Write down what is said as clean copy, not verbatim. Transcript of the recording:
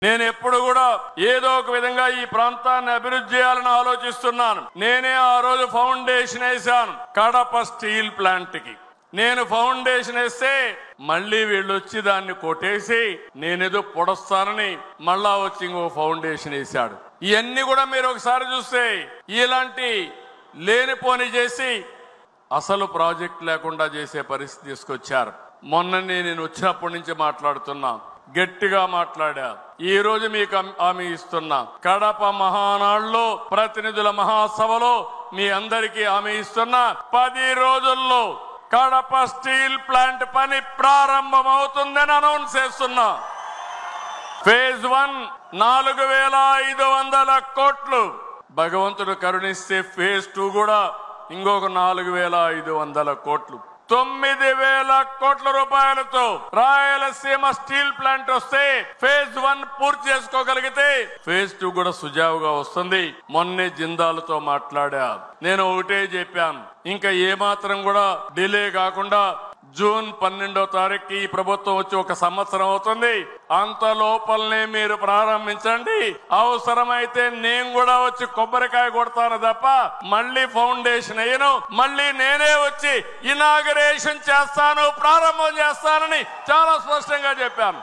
నేను ఎప్పుడు కూడా ఏదో ఒక విధంగా ఈ ప్రాంతాన్ని అభివృద్ధి చేయాలని ఆలోచిస్తున్నాను. నేనే ఆ రోజు ఫౌండేషన్ వేశాను కడప స్టీల్ ప్లాంట్ కి. నేను ఫౌండేషన్ వేస్తే మళ్ళీ వీళ్ళు వచ్చి దాన్ని కొట్టేసి నేనేదో పొడస్తానని మళ్ళా వచ్చి ఇంకో ఫౌండేషన్ వేశాడు. ఇవన్నీ కూడా మీరు ఒకసారి చూస్తే ఇలాంటి లేనిపోని చేసి అసలు ప్రాజెక్ట్ లేకుండా చేసే పరిస్థితి తీసుకొచ్చారు. మొన్ననే నేను వచ్చినప్పటి నుంచి మాట్లాడుతున్నా, గట్టిగా మాట్లాడా. ఈ రోజు మీకు హామీ ఇస్తున్నా, కడప మహానాడులో ప్రతినిధుల మహాసభలో మీ అందరికీ హామీ ఇస్తున్నా, 10 రోజుల్లో కడప స్టీల్ ప్లాంట్ పని ప్రారంభమవుతుందని అనౌన్స్ చేస్తున్నా. ఫేజ్ 1 4,500 కోట్లు. భగవంతుడు కరుణిస్తే ఫేజ్ 2 కూడా ఇంకొక 4,500 కోట్లు. 9,000 కోట్ల రూపాయలతో రాయలసీమ స్టీల్ ప్లాంట్ వస్తే ఫేజ్ 1 పూర్తి చేసుకోగలిగితే ఫేజ్ 2 కూడా సుజావుగా వస్తుంది. మొన్నే జిందాల్తో మాట్లాడా. నేను ఒకటే చెప్పాను, ఇంకా ఏమాత్రం కూడా డిలే కాకుండా జూన్ 12వ తారీఖుకి ఈ ప్రభుత్వం వచ్చి 1 సంవత్సరం అవుతుంది. అంత లోపలనే మీరు ప్రారంభించండి. అవసరమైతే నేను కూడా వచ్చి కొబ్బరికాయ కొడతాను తప్ప మళ్ళీ ఫౌండేషన్ అయ్యను, మళ్ళీ నేనే వచ్చి ఇనాగరేషన్ చేస్తాను, ప్రారంభం చేస్తానని చాలా స్పష్టంగా చెప్పాను.